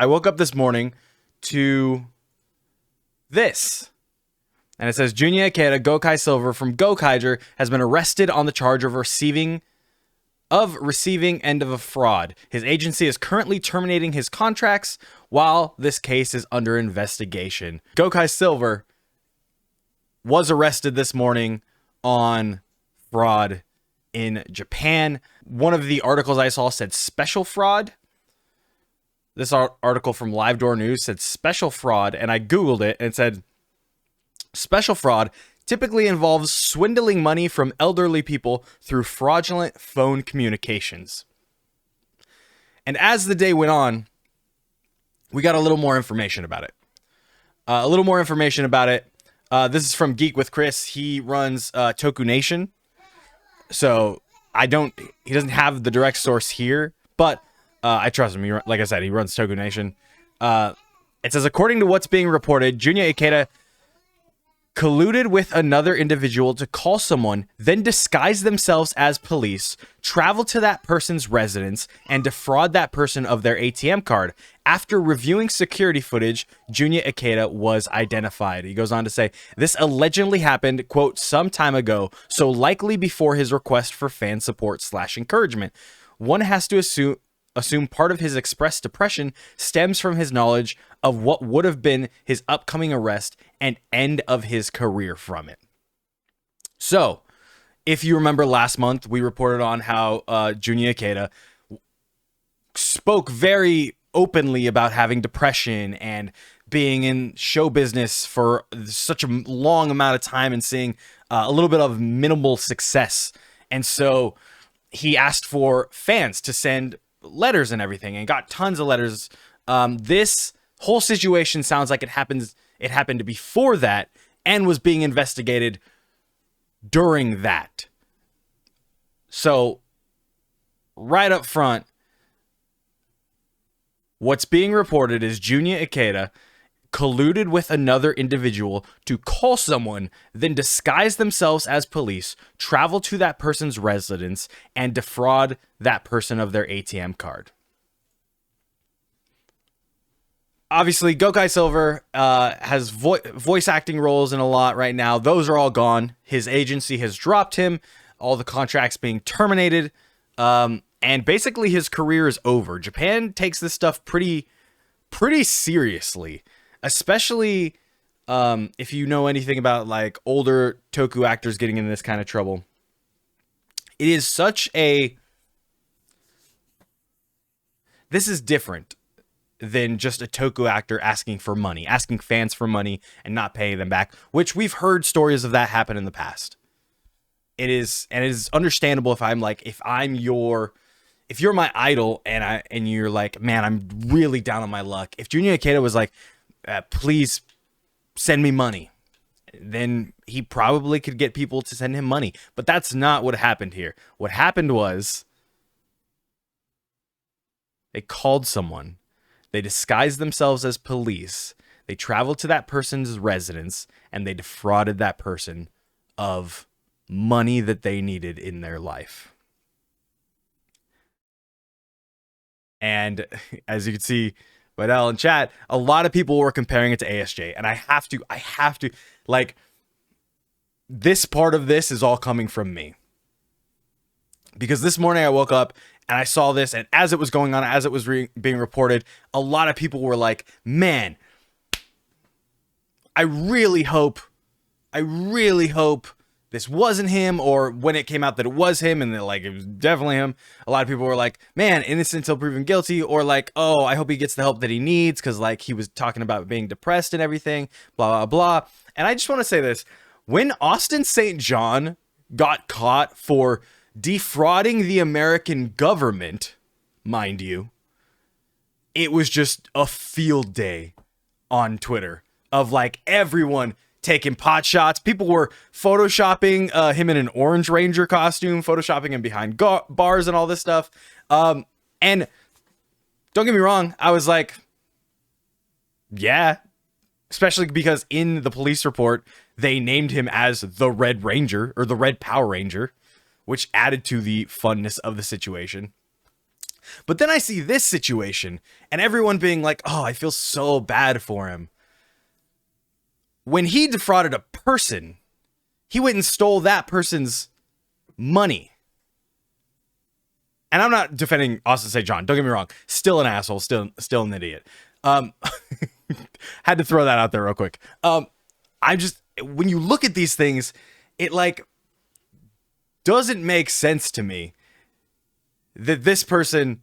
I woke up this morning to this. And it says, Junya Ikeda, Gokai Silver from Gokaiger, has been arrested on the charge of receiving and of a fraud. His agency is currently terminating his contracts while this case is under investigation. Gokai Silver was arrested this morning on fraud in Japan. One of the articles I saw said special fraud. This article from Live Door News said special fraud, and I Googled it, and it said special fraud typically involves swindling money from elderly people through fraudulent phone communications. And as the day went on, we got a little more information about it. This is from Geek with Chris. He runs Toku Nation. So he doesn't have the direct source here, but I trust him. Like I said, he runs Toku Nation. It says, according to what's being reported, Junya Ikeda colluded with another individual to call someone, then disguise themselves as police, travel to that person's residence, and defraud that person of their ATM card. After reviewing security footage, Junya Ikeda was identified. He goes on to say, this allegedly happened, quote, some time ago, so likely before his request for fan support / encouragement. One has to assume part of his expressed depression stems from his knowledge of what would have been his upcoming arrest and end of his career from it. So, if you remember last month, we reported on how Junya Ikeda spoke very openly about having depression and being in show business for such a long amount of time and seeing a little bit of minimal success. And so he asked for fans to send letters and everything, and got tons of letters. This whole situation sounds like it happened before that and was being investigated during that. So right up front, what's being reported is Junya Ikeda colluded with another individual to call someone, then disguise themselves as police, travel to that person's residence, and defraud that person of their ATM card. Obviously, Gokai Silver has voice acting roles in a lot right now. Those are all gone. His agency has dropped him. All the contracts being terminated. And basically his career is over. Japan takes this stuff pretty seriously. Especially if you know anything about like older toku actors getting in this kind of trouble. It is this is different than just a toku actor asking for money, asking fans for money and not paying them back, which we've heard stories of that happen in the past. It is understandable if you're my idol and you're like, man, I'm really down on my luck. If Junya Ikeda was like, please send me money, then he probably could get people to send him money. But that's not what happened here. What happened was they called someone. They disguised themselves as police. They traveled to that person's residence and they defrauded that person of money that they needed in their life. And as you can see, Vidal in chat, a lot of people were comparing it to ASJ, and I have to, like, this part of this is all coming from me. Because this morning I woke up and I saw this, and as it was going on, as it was being reported, a lot of people were like, man, I really hope this wasn't him, or when it came out that it was him and that like it was definitely him, a lot of people were like, man, innocent until proven guilty, or like, oh, I hope he gets the help that he needs because like he was talking about being depressed and everything, blah, blah, blah. And I just want to say this. When Austin St. John got caught for defrauding the American government, mind you, it was just a field day on Twitter of like everyone taking pot shots. People were photoshopping him in an Orange Ranger costume, photoshopping him behind bars and all this stuff. And don't get me wrong, I was like, yeah, especially because in the police report, they named him as the Red Ranger or the Red Power Ranger, which added to the funness of the situation. But then I see this situation and everyone being like, oh, I feel so bad for him. When he defrauded a person, he went and stole that person's money. And I'm not defending Austin St. John. Don't get me wrong. Still an asshole. Still an idiot. Had to throw that out there real quick. When you look at these things, it like doesn't make sense to me that this person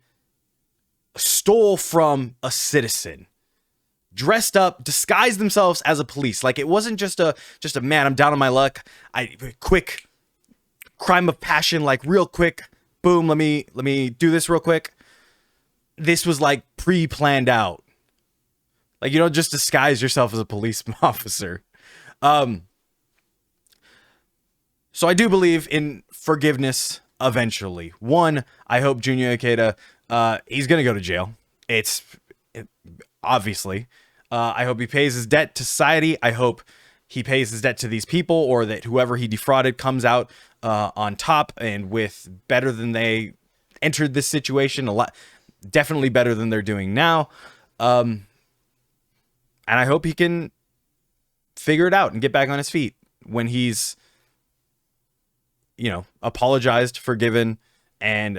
stole from a citizen, dressed up, disguised themselves as a police. Like it wasn't just a man, I'm down on my luck. Quick crime of passion, like real quick. Boom, let me do this real quick. This was like pre-planned out. Like you don't just disguise yourself as a police officer. So I do believe in forgiveness eventually. One, I hope Junya Ikeda, he's going to go to jail. Obviously. I hope he pays his debt to society. I hope he pays his debt to these people, or that whoever he defrauded comes out on top and with better than they entered this situation. A lot, definitely better than they're doing now. And I hope he can figure it out and get back on his feet when he's, apologized, forgiven, and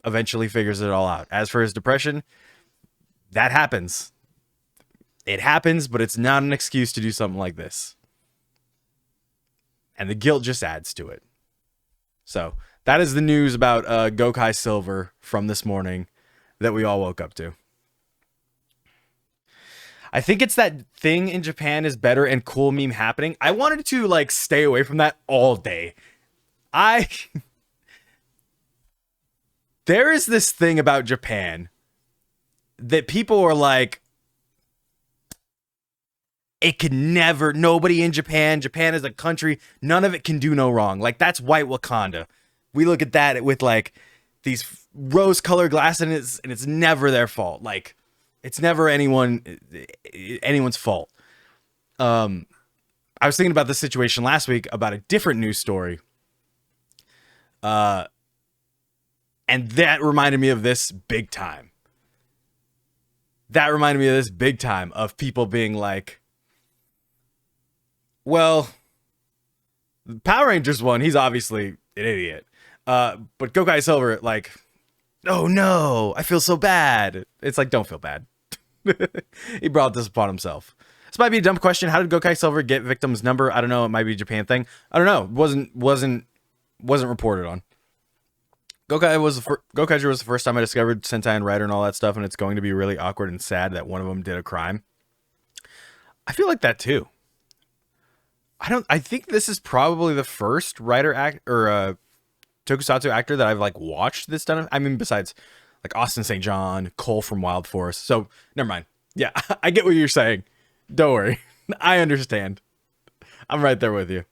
eventually figures it all out. As for his depression, that happens. It happens, but it's not an excuse to do something like this. And the guilt just adds to it. So that is the news about Gokai Silver from this morning that we all woke up to. I think it's that thing in Japan is better and cool meme happening. I wanted to like stay away from that all day. There is this thing about Japan that people are like, it can never, nobody in Japan is a country, none of it can do no wrong. Like that's white Wakanda. We look at that with like these rose colored glasses and it's never their fault. Like it's never anyone's fault. I was thinking about this situation last week about a different news story. And that reminded me of this big time. Of people being like, well, Power Rangers won. He's obviously an idiot. But Gokai Silver, like, oh no, I feel so bad. It's like, don't feel bad. He brought this upon himself. This might be a dumb question. How did Gokai Silver get victim's number? I don't know. It might be a Japan thing. I don't know. It wasn't reported on. Gokai was the first time I discovered Sentai and Rider and all that stuff, and it's going to be really awkward and sad that one of them did a crime. I feel like that too. I think this is probably the first writer act or Tokusatsu actor that I've like watched this done. I mean, besides like Austin St. John, Cole from Wild Force. So never mind. Yeah, I get what you're saying. Don't worry. I understand. I'm right there with you.